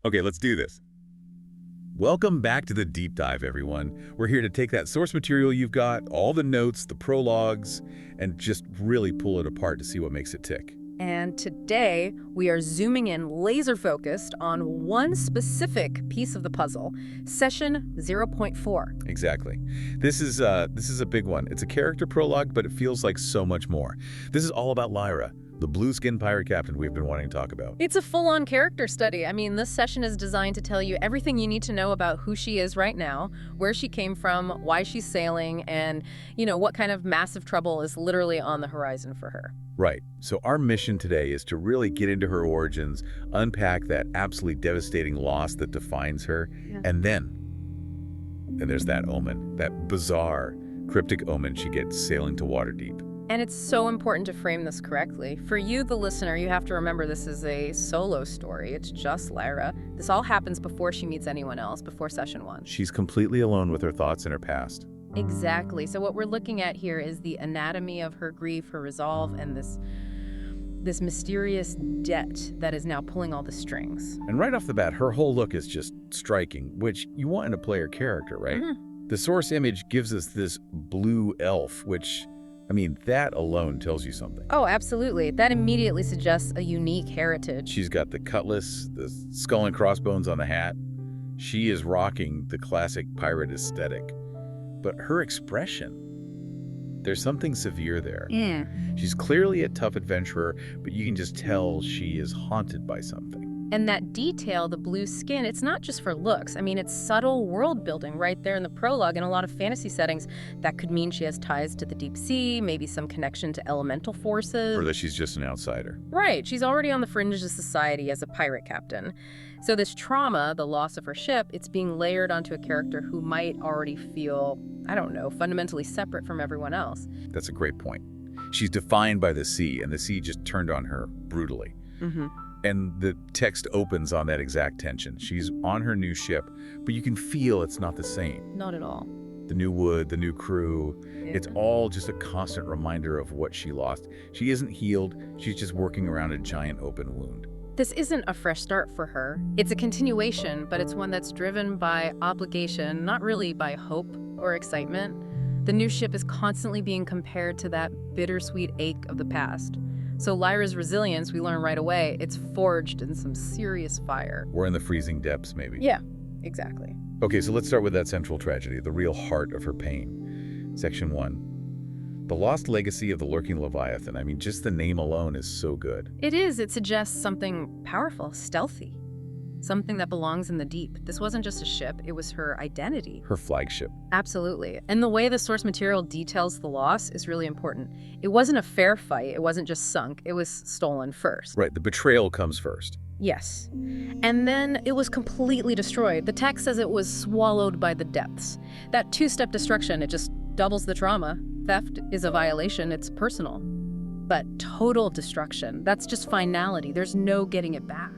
Okay, let's do this. Welcome back to the deep dive, everyone. We're here to take that source material you've got, all the notes, the prologues, and just really pull it apart to see what makes it tick. And today, we are zooming in laser-focused on one specific piece of the puzzle, Session 0.4. Exactly. This is a big one. It's a character prologue, but it feels like so much more. This is all about Lyra, the blue-skinned pirate captain we've been wanting to talk about. It's a full-on character study. I mean, this session is designed to tell you everything you need to know about who she is right now, where she came from, why she's sailing, and, what kind of massive trouble is literally on the horizon for her. Right. So our mission today is to really get into her origins, unpack that absolutely devastating loss that defines her, and then there's that omen, that bizarre, cryptic omen she gets sailing to Waterdeep. And it's so important to frame this correctly. For you, the listener, you have to remember this is a solo story. It's just Lyra. This all happens before she meets anyone else, before Session 1. She's completely alone with her thoughts and her past. Exactly. So what we're looking at here is the anatomy of her grief, her resolve, and this mysterious debt that is now pulling all the strings. And right off the bat, her whole look is just striking, which you want in a player character, right? Mm-hmm. The source image gives us this blue elf, which, that alone tells you something. Oh, absolutely. That immediately suggests a unique heritage. She's got the cutlass, the skull and crossbones on the hat. She is rocking the classic pirate aesthetic. But her expression, there's something severe there. Yeah. She's clearly a tough adventurer, but you can just tell she is haunted by something. And that detail, the blue skin, it's not just for looks. It's subtle world building right there in the prologue. In a lot of fantasy settings, that could mean she has ties to the deep sea, maybe some connection to elemental forces. Or that she's just an outsider. Right. She's already on the fringes of society as a pirate captain. So this trauma, the loss of her ship, it's being layered onto a character who might already feel, fundamentally separate from everyone else. That's a great point. She's defined by the sea, and the sea just turned on her brutally. Mm-hmm. And the text opens on that exact tension. She's on her new ship, but you can feel it's not the same. Not at all. The new wood, the new crew, It's all just a constant reminder of what she lost. She isn't healed, she's just working around a giant open wound. This isn't a fresh start for her. It's a continuation, but it's one that's driven by obligation, not really by hope or excitement. The new ship is constantly being compared to that bittersweet ache of the past. So Lyra's resilience, we learn right away, it's forged in some serious fire. We're in the freezing depths, maybe. Yeah, exactly. Okay, so let's start with that central tragedy, the real heart of her pain. Section 1. The lost legacy of the Lurking Leviathan. Just the name alone is so good. It is. It suggests something powerful, stealthy. Something that belongs in the deep. This wasn't just a ship, it was her identity. Her flagship. Absolutely. And the way the source material details the loss is really important. It wasn't a fair fight, it wasn't just sunk, it was stolen first. Right, the betrayal comes first. Yes. And then it was completely destroyed. The text says it was swallowed by the depths. That two-step destruction, it just doubles the trauma. Theft is a violation, it's personal. But total destruction, that's just finality. There's no getting it back.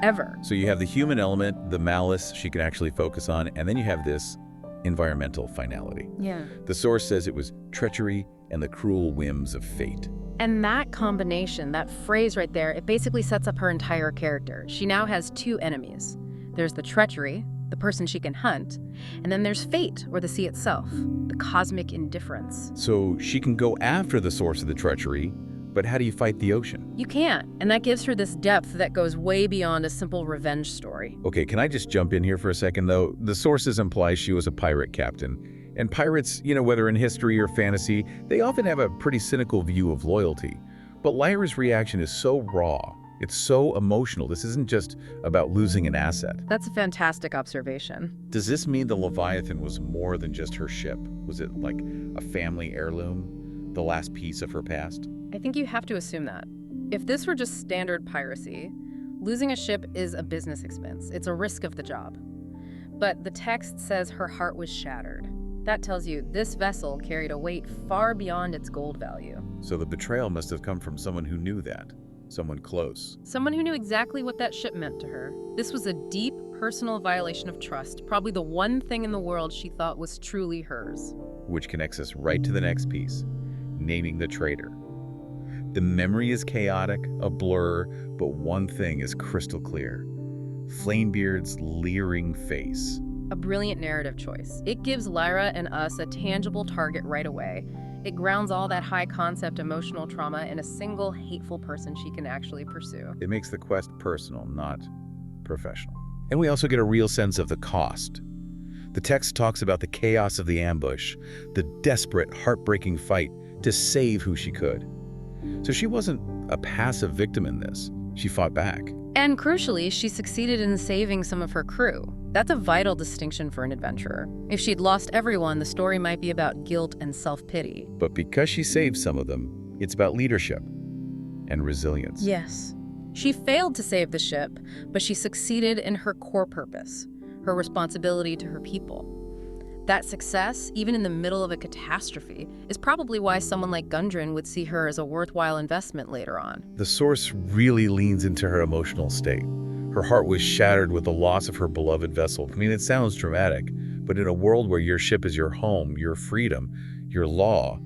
Ever. So you have the human element, the malice she can actually focus on, and then you have this environmental finality. Yeah. The source says it was treachery and the cruel whims of fate. And that combination, that phrase right there, it basically sets up her entire character. She now has two enemies. There's the treachery, the person she can hunt, and then there's fate, or the sea itself, the cosmic indifference. So she can go after the source of the treachery, but how do you fight the ocean? You can't, and that gives her this depth that goes way beyond a simple revenge story. Okay, can I just jump in here for a second, though? The sources imply she was a pirate captain. And pirates, whether in history or fantasy, they often have a pretty cynical view of loyalty. But Lyra's reaction is so raw. It's so emotional. This isn't just about losing an asset. That's a fantastic observation. Does this mean the Leviathan was more than just her ship? Was it like a family heirloom? The last piece of her past? I think you have to assume that. If this were just standard piracy, losing a ship is a business expense. It's a risk of the job. But the text says her heart was shattered. That tells you this vessel carried a weight far beyond its gold value. So the betrayal must have come from someone who knew that. Someone close. Someone who knew exactly what that ship meant to her. This was a deep, personal violation of trust, probably the one thing in the world she thought was truly hers. Which connects us right to the next piece, naming the traitor. The memory is chaotic, a blur, but one thing is crystal clear. Flamebeard's leering face. A brilliant narrative choice. It gives Lyra and us a tangible target right away. It grounds all that high-concept emotional trauma in a single hateful person she can actually pursue. It makes the quest personal, not professional. And we also get a real sense of the cost. The text talks about the chaos of the ambush, the desperate, heartbreaking fight to save who she could. So she wasn't a passive victim in this. She fought back. And crucially, she succeeded in saving some of her crew. That's a vital distinction for an adventurer. If she'd lost everyone, the story might be about guilt and self-pity. But because she saved some of them, it's about leadership and resilience. Yes. She failed to save the ship, but she succeeded in her core purpose, her responsibility to her people. That success, even in the middle of a catastrophe, is probably why someone like Gundren would see her as a worthwhile investment later on. The source really leans into her emotional state. Her heart was shattered with the loss of her beloved vessel. I mean, it sounds dramatic, but in a world where your ship is your home, your freedom, your law,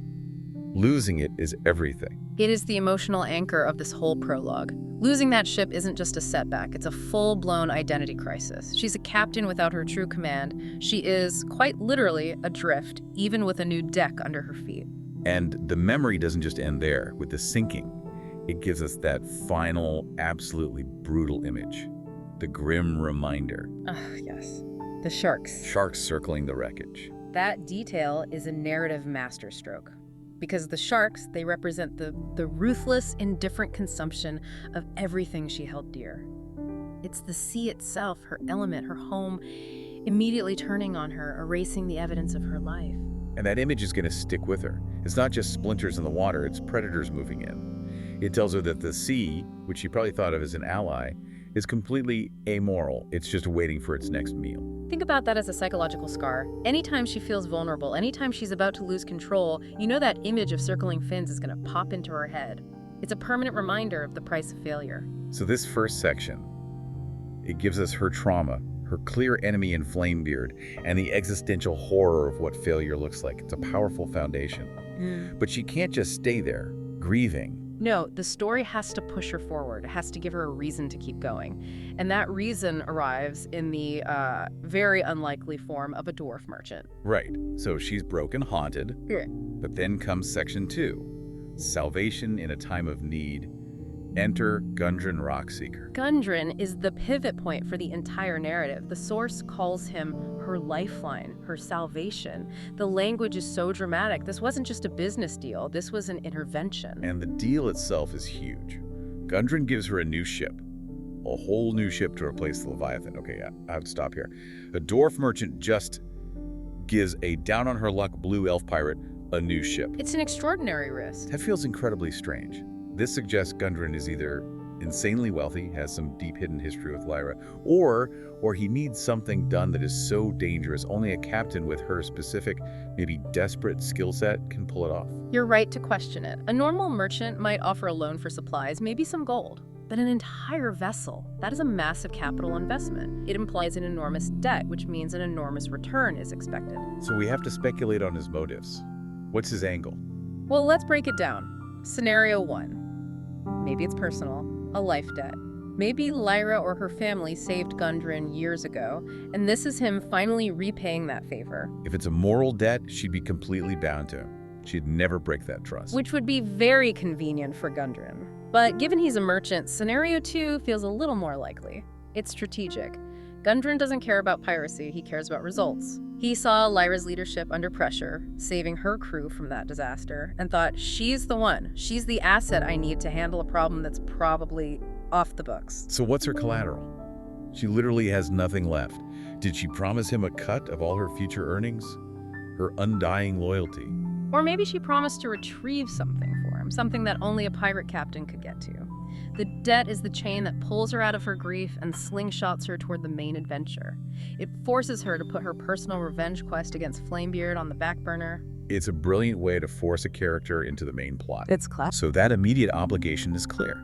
losing it is everything. It is the emotional anchor of this whole prologue. Losing that ship isn't just a setback, it's a full-blown identity crisis. She's a captain without her true command. She is, quite literally, adrift, even with a new deck under her feet. And the memory doesn't just end there with the sinking. It gives us that final, absolutely brutal image. The grim reminder. Ah, yes. The sharks. Sharks circling the wreckage. That detail is a narrative masterstroke. Because the sharks, they represent the ruthless, indifferent consumption of everything she held dear. It's the sea itself, her element, her home, immediately turning on her, erasing the evidence of her life. And that image is going to stick with her. It's not just splinters in the water, it's predators moving in. It tells her that the sea, which she probably thought of as an ally, is completely amoral. It's just waiting for its next meal. Think about that as a psychological scar. Anytime she feels vulnerable, anytime she's about to lose control, you know that image of circling fins is going to pop into her head. It's a permanent reminder of the price of failure. So this first section, it gives us her trauma, her clear enemy in Flamebeard, and the existential horror of what failure looks like. It's a powerful foundation. But she can't just stay there, grieving. No, the story has to push her forward. It has to give her a reason to keep going. And that reason arrives in the very unlikely form of a dwarf merchant. Right. So she's broken, haunted. Yeah. But then comes section 2, salvation in a time of need. Enter Gundren Rockseeker. Gundren is the pivot point for the entire narrative. The source calls him her lifeline, her salvation. The language is so dramatic. This wasn't just a business deal. This was an intervention. And the deal itself is huge. Gundren gives her a new ship. A whole new ship to replace the Leviathan. Okay, yeah, I have to stop here. A dwarf merchant just gives a down-on-her-luck blue elf pirate a new ship. It's an extraordinary risk. That feels incredibly strange. This suggests Gundren is either insanely wealthy, has some deep hidden history with Lyra, or he needs something done that is so dangerous only a captain with her specific, maybe desperate skill set can pull it off. You're right to question it. A normal merchant might offer a loan for supplies, maybe some gold. But an entire vessel, that is a massive capital investment. It implies an enormous debt, which means an enormous return is expected. So we have to speculate on his motives. What's his angle? Well, let's break it down. Scenario 1. Maybe it's personal, a life debt. Maybe Lyra or her family saved Gundren years ago, and this is him finally repaying that favor. If it's a moral debt, she'd be completely bound to him. She'd never break that trust. Which would be very convenient for Gundren. But given he's a merchant, scenario 2 feels a little more likely. It's strategic. Gundren doesn't care about piracy, he cares about results. He saw Lyra's leadership under pressure, saving her crew from that disaster, and thought, she's the one. She's the asset I need to handle a problem that's probably off the books. So what's her collateral? She literally has nothing left. Did she promise him a cut of all her future earnings? Her undying loyalty? Or maybe she promised to retrieve something for him, something that only a pirate captain could get to. The debt is the chain that pulls her out of her grief and slingshots her toward the main adventure. It forces her to put her personal revenge quest against Flamebeard on the back burner. It's a brilliant way to force a character into the main plot. It's classic. So that immediate obligation is clear.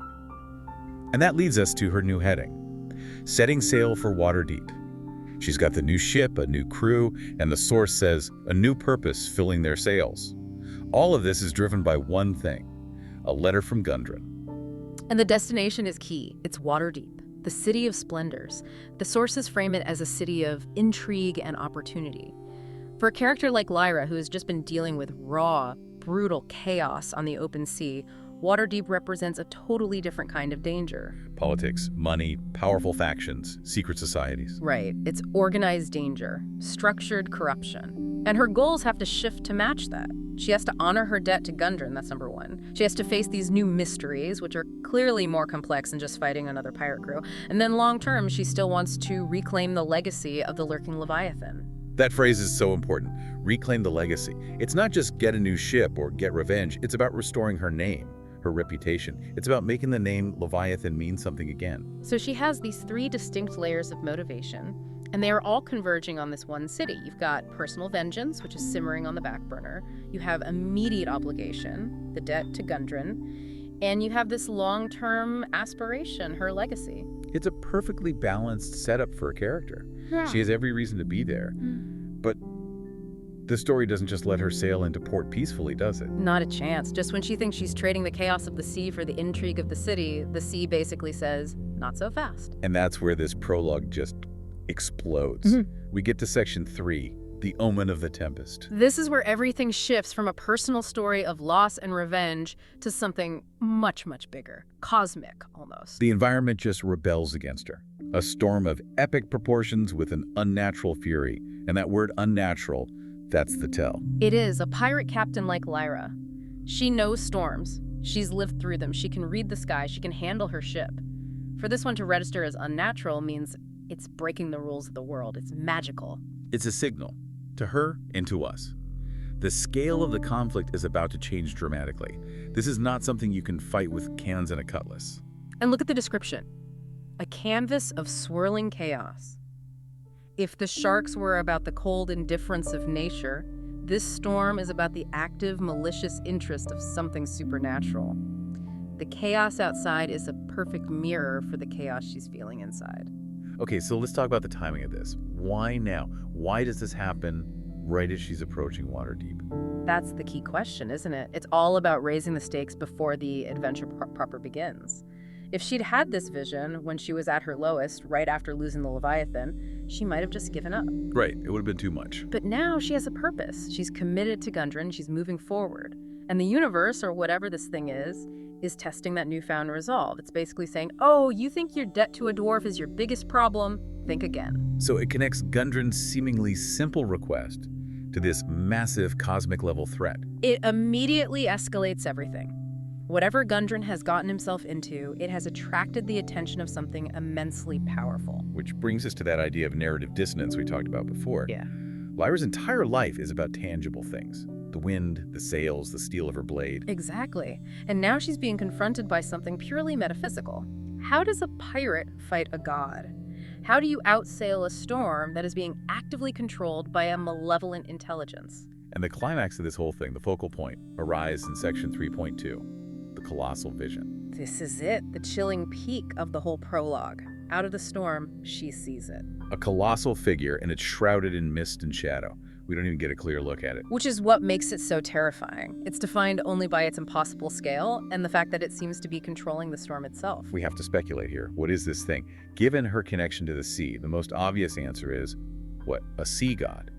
And that leads us to her new heading, setting sail for Waterdeep. She's got the new ship, a new crew, and the source says a new purpose filling their sails. All of this is driven by one thing, a letter from Gundren. And the destination is key. It's Waterdeep. the City of Splendors. The sources frame it as a city of intrigue and opportunity. For a character like Lyra, who has just been dealing with raw, brutal chaos on the open sea, Waterdeep represents a totally different kind of danger. Politics, money, powerful factions, secret societies. Right. It's organized danger, structured corruption. And her goals have to shift to match that. She has to honor her debt to Gundren, that's number one. She has to face these new mysteries, which are clearly more complex than just fighting another pirate crew. And then long term, she still wants to reclaim the legacy of the Lurking Leviathan. That phrase is so important. Reclaim the legacy. It's not just get a new ship or get revenge. It's about restoring her name, her reputation. It's about making the name Leviathan mean something again. So she has these three distinct layers of motivation, and they are all converging on this one city. You've got personal vengeance, which is simmering on the back burner. You have immediate obligation, the debt to Gundren, and you have this long-term aspiration, her legacy. It's a perfectly balanced setup for a character. Yeah. She has every reason to be there. But the story doesn't just let her sail into port peacefully, does it? Not a chance. Just when she thinks she's trading the chaos of the sea for the intrigue of the city, the sea basically says, not so fast. And that's where this prologue just explodes. We get to section 3, the omen of the tempest. This is where everything shifts from a personal story of loss and revenge to something much, much bigger. Cosmic, almost. The environment just rebels against her. A storm of epic proportions with an unnatural fury. And that word unnatural, that's the tell. It is a pirate captain like Lyra. She knows storms. She's lived through them. She can read the sky. She can handle her ship. For this one to register as unnatural means it's breaking the rules of the world. It's magical. It's a signal, to her and to us. The scale of the conflict is about to change dramatically. This is not something you can fight with cannons and a cutlass. And look at the description. A canvas of swirling chaos. If the sharks were about the cold indifference of nature, this storm is about the active, malicious interest of something supernatural. The chaos outside is a perfect mirror for the chaos she's feeling inside. Okay, so let's talk about the timing of this. Why now? Why does this happen right as she's approaching Waterdeep? That's the key question, isn't it? It's all about raising the stakes before the adventure proper begins. If she'd had this vision when she was at her lowest, right after losing the Leviathan, she might have just given up. Right, it would have been too much. But now she has a purpose. She's committed to Gundren, she's moving forward. And the universe, or whatever this thing is testing that newfound resolve. It's basically saying, oh, you think your debt to a dwarf is your biggest problem? Think again. So it connects Gundren's seemingly simple request to this massive cosmic-level threat. It immediately escalates everything. Whatever Gundren has gotten himself into, it has attracted the attention of something immensely powerful. Which brings us to that idea of narrative dissonance we talked about before. Yeah. Lyra's entire life is about tangible things. The wind, the sails, the steel of her blade. Exactly. And now she's being confronted by something purely metaphysical. How does a pirate fight a god? How do you outsail a storm that is being actively controlled by a malevolent intelligence? And the climax of this whole thing, the focal point, arrives in section 3.2, the colossal vision. This is it, the chilling peak of the whole prologue. Out of the storm, she sees it. A colossal figure, and it's shrouded in mist and shadow. We don't even get a clear look at it. Which is what makes it so terrifying. It's defined only by its impossible scale and the fact that it seems to be controlling the storm itself. We have to speculate here. What is this thing? Given her connection to the sea, the most obvious answer is, what? A sea god?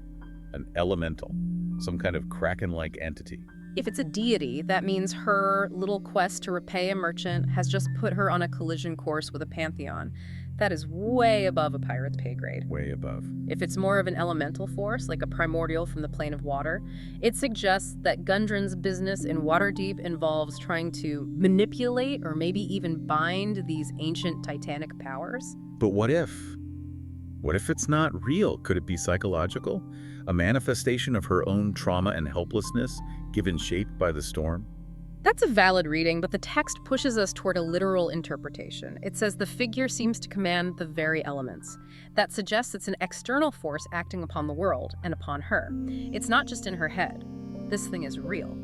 An elemental? Some kind of kraken-like entity? If it's a deity, that means her little quest to repay a merchant has just put her on a collision course with a pantheon. That is way above a pirate's pay grade. Way above. If it's more of an elemental force, like a primordial from the plane of water, it suggests that Gundren's business in Waterdeep involves trying to manipulate or maybe even bind these ancient titanic powers. But what if? What if it's not real? Could it be psychological? A manifestation of her own trauma and helplessness, given shape by the storm? That's a valid reading, but the text pushes us toward a literal interpretation. It says the figure seems to command the very elements. That suggests it's an external force acting upon the world and upon her. It's not just in her head. This thing is real.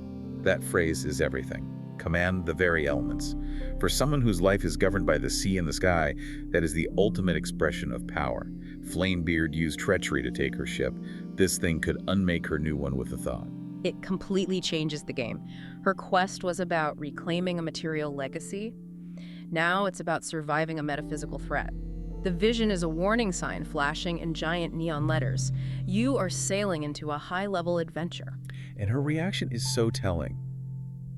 That phrase is everything. Command the very elements. For someone whose life is governed by the sea and the sky, that is the ultimate expression of power. Flamebeard used treachery to take her ship. This thing could unmake her new one with a thought. It completely changes the game. Her quest was about reclaiming a material legacy. Now it's about surviving a metaphysical threat. The vision is a warning sign flashing in giant neon letters. You are sailing into a high-level adventure. And her reaction is so telling.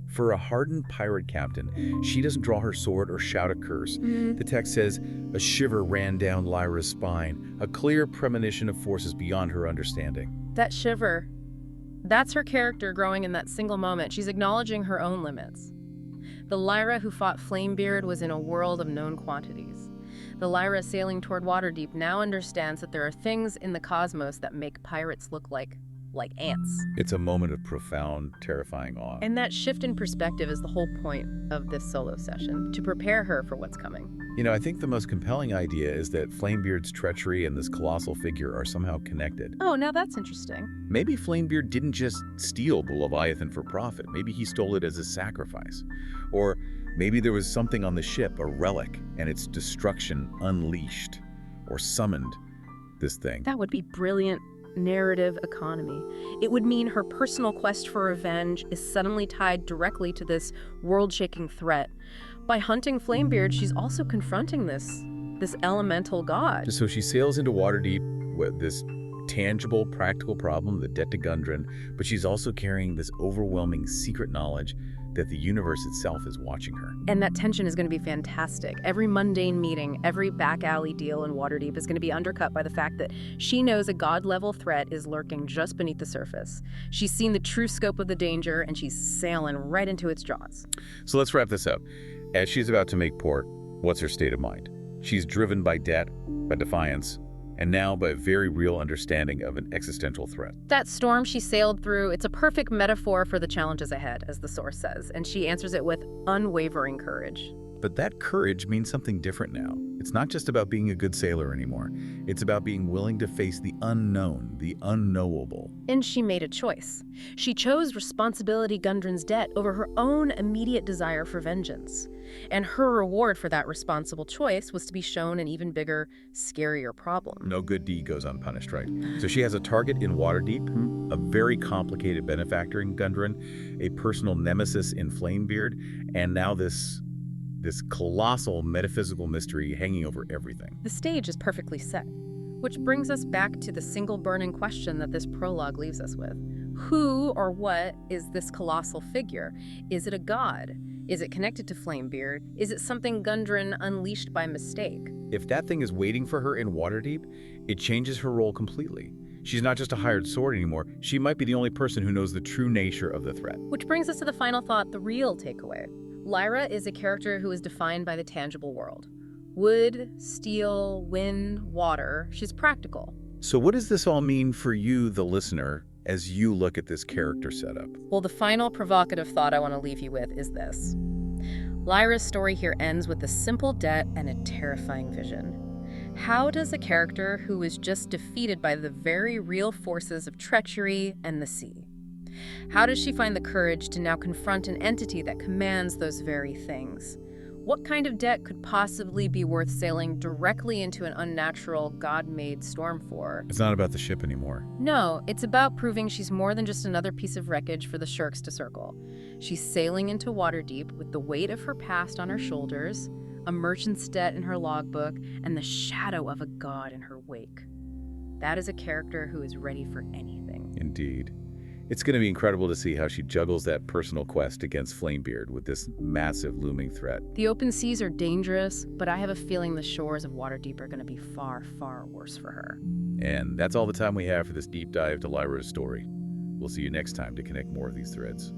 For a hardened pirate captain, she doesn't draw her sword or shout a curse. The text says, a shiver ran down Lyra's spine, a clear premonition of forces beyond her understanding. That shiver, that's her character growing in that single moment. She's acknowledging her own limits. The Lyra who fought Flamebeard was in a world of known quantities. The Lyra sailing toward Waterdeep now understands that there are things in the cosmos that make pirates look like ants. It's a moment of profound, terrifying awe. And that shift in perspective is the whole point of this solo session, to prepare her for what's coming. You know, I think the most compelling idea is that Flamebeard's treachery and this colossal figure are somehow connected. Oh, now that's interesting. Maybe Flamebeard didn't just steal the Leviathan for profit. Maybe he stole it as a sacrifice. Or maybe there was something on the ship, a relic, and its destruction unleashed or summoned this thing. That would be brilliant narrative economy. It would mean her personal quest for revenge is suddenly tied directly to this world-shaking threat. By hunting Flamebeard, she's also confronting this elemental god. So she sails into Waterdeep with this tangible, practical problem, the debt to Gundren, but she's also carrying this overwhelming secret knowledge that the universe itself is watching her. And that tension is going to be fantastic. Every mundane meeting, every back alley deal in Waterdeep is going to be undercut by the fact that she knows a god-level threat is lurking just beneath the surface. She's seen the true scope of the danger, and she's sailing right into its jaws. So let's wrap this up. As she's about to make port, what's her state of mind? She's driven by debt, by defiance, and now by a very real understanding of an existential threat. That storm she sailed through, it's a perfect metaphor for the challenges ahead, as the source says, and she answers it with unwavering courage. But that courage means something different now. It's not just about being a good sailor anymore. It's about being willing to face the unknown, the unknowable. And she made a choice. She chose responsibility Gundren's debt over her own immediate desire for vengeance. And her reward for that responsible choice was to be shown an even bigger, scarier problem. No good deed goes unpunished, right? So she has a target in Waterdeep, a very complicated benefactor in Gundren, a personal nemesis in Flamebeard, and now this colossal metaphysical mystery hanging over everything. The stage is perfectly set, which brings us back to the single burning question that this prologue leaves us with. Who or what is this colossal figure? Is it a god? Is it connected to Flamebeard? Is it something Gundren unleashed by mistake? If that thing is waiting for her in Waterdeep, it changes her role completely. She's not just a hired sword anymore. She might be the only person who knows the true nature of the threat. Which brings us to the final thought, the real takeaway. Lyra is a character who is defined by the tangible world. Wood, steel, wind, water. She's practical. So what does this all mean for you, the listener, as you look at this character setup? Well, the final provocative thought I want to leave you with is this. Lyra's story here ends with a simple debt and a terrifying vision. How does a character who was just defeated by the very real forces of treachery and the sea, how does she find the courage to now confront an entity that commands those very things? What kind of debt could possibly be worth sailing directly into an unnatural, God-made storm for? It's not about the ship anymore. No, it's about proving she's more than just another piece of wreckage for the Shirks to circle. She's sailing into Waterdeep with the weight of her past on her shoulders, a merchant's debt in her logbook, and the shadow of a god in her wake. That is a character who is ready for anything. Indeed. It's going to be incredible to see how she juggles that personal quest against Flamebeard with this massive looming threat. The open seas are dangerous, but I have a feeling the shores of Waterdeep are going to be far, far worse for her. And that's all the time we have for this deep dive to Lyra's story. We'll see you next time to connect more of these threads.